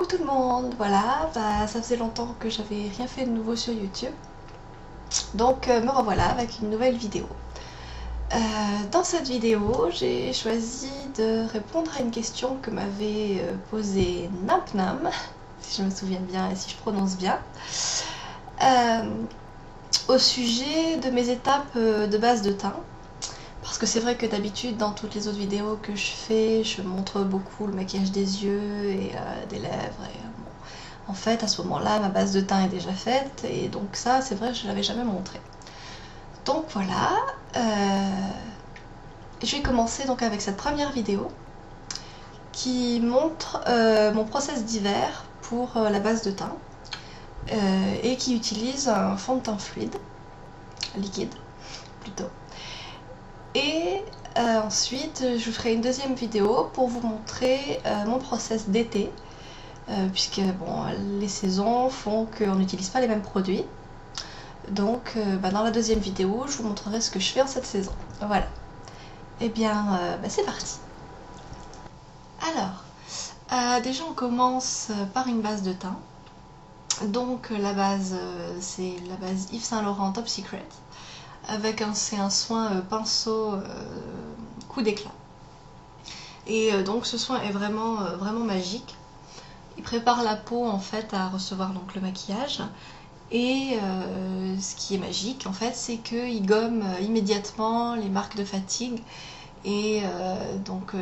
Coucou tout le monde, voilà, ça faisait longtemps que j'avais rien fait de nouveau sur YouTube, donc me revoilà avec une nouvelle vidéo. Dans cette vidéo, j'ai choisi de répondre à une question que m'avait posée Nampnam, si je me souviens bien et si je prononce bien, au sujet de mes étapes de base de teint. Parce que c'est vrai que d'habitude, dans toutes les autres vidéos que je fais, je montre beaucoup le maquillage des yeux et des lèvres. Et, bon, en fait, à ce moment-là, ma base de teint est déjà faite. Et donc ça, c'est vrai, je ne l'avais jamais montré. Donc voilà. Je vais commencer donc avec cette première vidéo qui montre mon process d'hiver pour la base de teint. Et qui utilise un fond de teint fluide, liquide plutôt. Et ensuite, je vous ferai une deuxième vidéo pour vous montrer mon process d'été, puisque bon, les saisons font qu'on n'utilise pas les mêmes produits. Donc, dans la deuxième vidéo, je vous montrerai ce que je fais en cette saison. Voilà. Et bien, c'est parti. Alors, déjà, on commence par une base de teint. Donc, la base, c'est la base Yves Saint Laurent Top Secret. C'est un soin pinceau coup d'éclat. Et donc ce soin est vraiment magique. Il prépare la peau en fait à recevoir donc le maquillage. Et ce qui est magique en fait, c'est qu'il gomme immédiatement les marques de fatigue. Et donc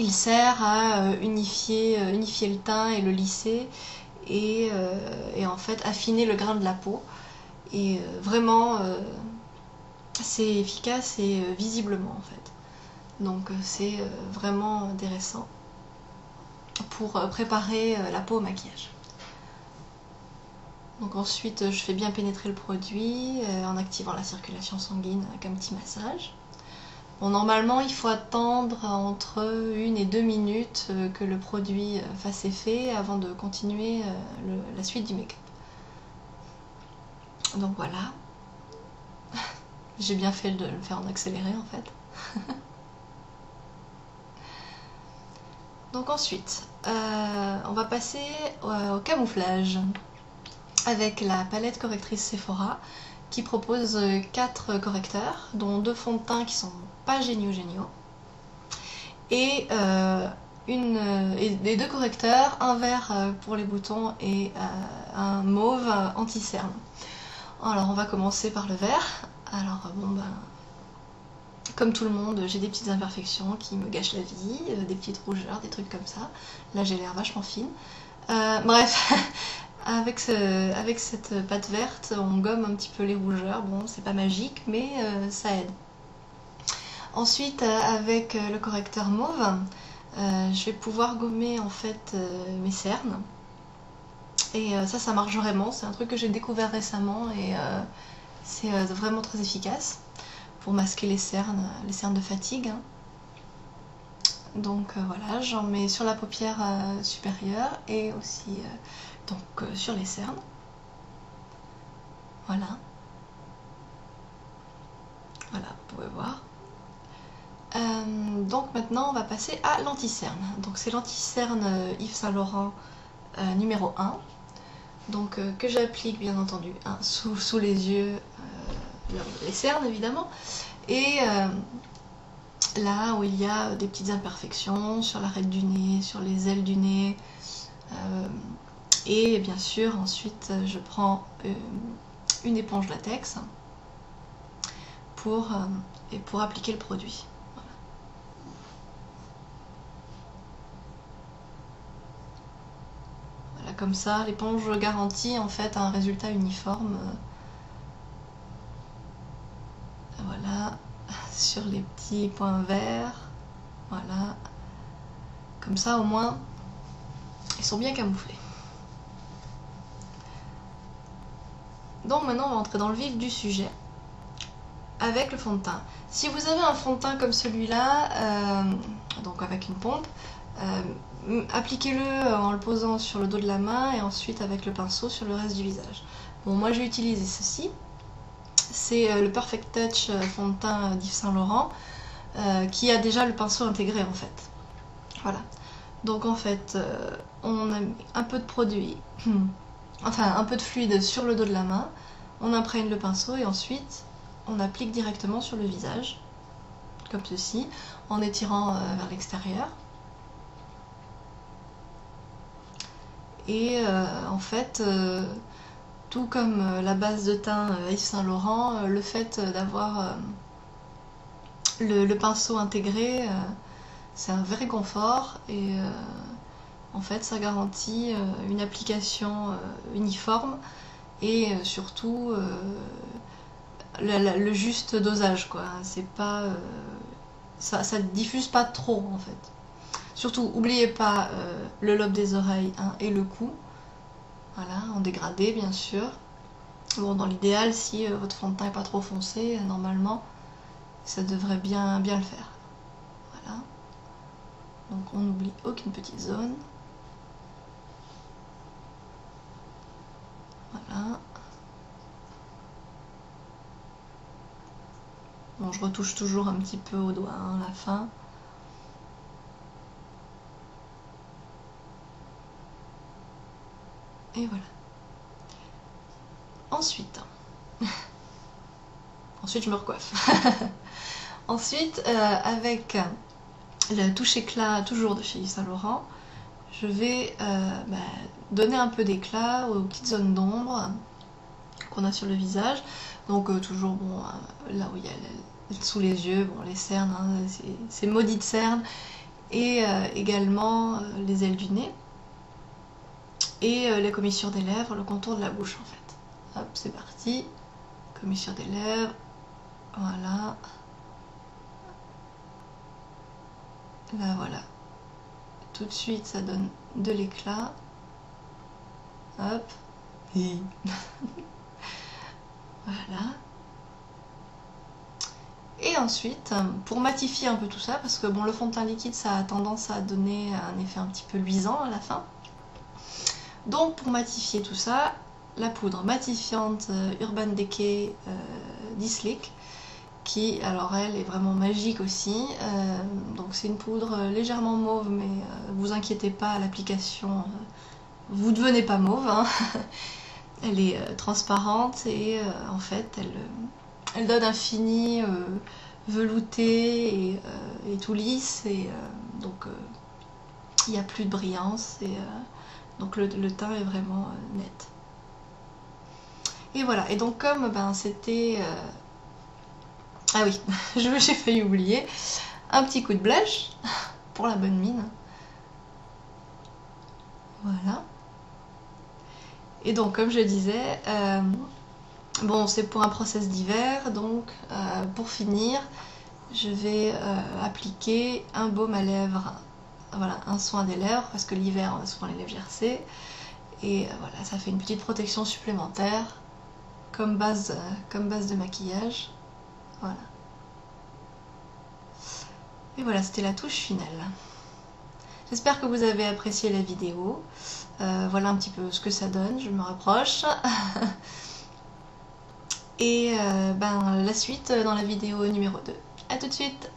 il sert à unifier le teint et le lisser. Et en fait affiner le grain de la peau. Et vraiment c'est efficace et visiblement en fait. Donc c'est vraiment intéressant pour préparer la peau au maquillage. Donc ensuite je fais bien pénétrer le produit en activant la circulation sanguine avec un petit massage. Bon, normalement il faut attendre entre 1 et 2 minutes que le produit fasse effet avant de continuer la suite du make-up. Donc voilà, j'ai bien fait de le faire en accéléré en fait. Donc ensuite, on va passer au camouflage avec la palette correctrice Sephora qui propose 4 correcteurs, dont 2 fonds de teint qui sont pas géniaux et des 2 correcteurs, un vert pour les boutons et un mauve anti-cerne. Alors on va commencer par le vert. Alors bon comme tout le monde, j'ai des petites imperfections qui me gâchent la vie, des petites rougeurs, des trucs comme ça. Là j'ai l'air vachement fine. Bref, avec cette pâte verte, on gomme un petit peu les rougeurs. Bon, c'est pas magique, mais ça aide. Ensuite, avec le correcteur mauve, je vais pouvoir gommer en fait mes cernes. Et ça marche vraiment, c'est un truc que j'ai découvert récemment et c'est vraiment très efficace pour masquer les cernes de fatigue. Donc voilà, j'en mets sur la paupière supérieure et aussi sur les cernes. Voilà. Voilà, vous pouvez voir. Donc maintenant on va passer à l'anti-cerne. Donc c'est l'anti-cerne Yves Saint Laurent numéro 1. Donc que j'applique bien entendu sous les yeux, les cernes évidemment, et là où il y a des petites imperfections sur l'arête du nez, sur les ailes du nez, et bien sûr ensuite je prends une éponge latex pour appliquer le produit. Comme ça, l'éponge garantit en fait un résultat uniforme. Voilà, sur les petits points verts. Voilà, comme ça au moins, ils sont bien camouflés. Donc maintenant, on va entrer dans le vif du sujet avec le fond de teint. Si vous avez un fond de teint comme celui-là, donc avec une pompe, appliquez-le en le posant sur le dos de la main et ensuite avec le pinceau sur le reste du visage. Bon, moi j'ai utilisé ceci, c'est le Perfect Touch fond de teint d'Yves Saint Laurent qui a déjà le pinceau intégré en fait. Voilà. Donc en fait, on a mis un peu de produit, enfin un peu de fluide sur le dos de la main, on imprègne le pinceau et ensuite on applique directement sur le visage, comme ceci, en étirant vers l'extérieur. Et en fait, tout comme la base de teint Yves Saint Laurent, le fait d'avoir le pinceau intégré, c'est un vrai confort et en fait ça garantit une application uniforme et surtout le juste dosage, quoi. C'est pas ça diffuse pas trop en fait. Surtout, n'oubliez pas le lobe des oreilles et le cou. Voilà, en dégradé bien sûr. Bon, dans l'idéal, si votre fond de teint n'est pas trop foncé, normalement, ça devrait bien le faire. Voilà. Donc on n'oublie aucune petite zone. Voilà. Bon, je retouche toujours un petit peu au doigt, hein, à la fin. Et voilà. Ensuite, je me recoiffe. Ensuite, avec le touche éclat toujours de chez Yves Saint Laurent, je vais donner un peu d'éclat aux petites zones d'ombre qu'on a sur le visage. Donc toujours bon, là où il y a sous les yeux, bon, les cernes, hein, ces maudites cernes, et également les ailes du nez, et les commissures des lèvres, le contour de la bouche en fait. Hop, c'est parti. Commissure des lèvres, voilà. Là voilà. Tout de suite ça donne de l'éclat. Hop. Et voilà. Et ensuite, pour matifier un peu tout ça, parce que bon, le fond de teint liquide ça a tendance à donner un effet un petit peu luisant à la fin. Donc pour matifier tout ça, la poudre matifiante Urban Decay D-Slick, qui alors elle est vraiment magique aussi. Donc c'est une poudre légèrement mauve, mais vous inquiétez pas, à l'application vous ne devenez pas mauve, hein. Elle est transparente et en fait elle donne un fini velouté et tout lisse, et donc il n'y a plus de brillance, et donc le teint est vraiment net. Et voilà, et donc comme c'était... Ah oui, j'ai failli oublier, un petit coup de blush pour la bonne mine. Voilà. Et donc comme je disais, bon, c'est pour un process d'hiver, donc pour finir, je vais appliquer un baume à lèvres, voilà, un soin des lèvres, parce que l'hiver on a souvent les lèvres gercées, et voilà, ça fait une petite protection supplémentaire comme base de maquillage. Voilà. Et voilà, c'était la touche finale. J'espère que vous avez apprécié la vidéo. Voilà un petit peu ce que ça donne, je me rapproche. Et la suite dans la vidéo numéro 2. A tout de suite!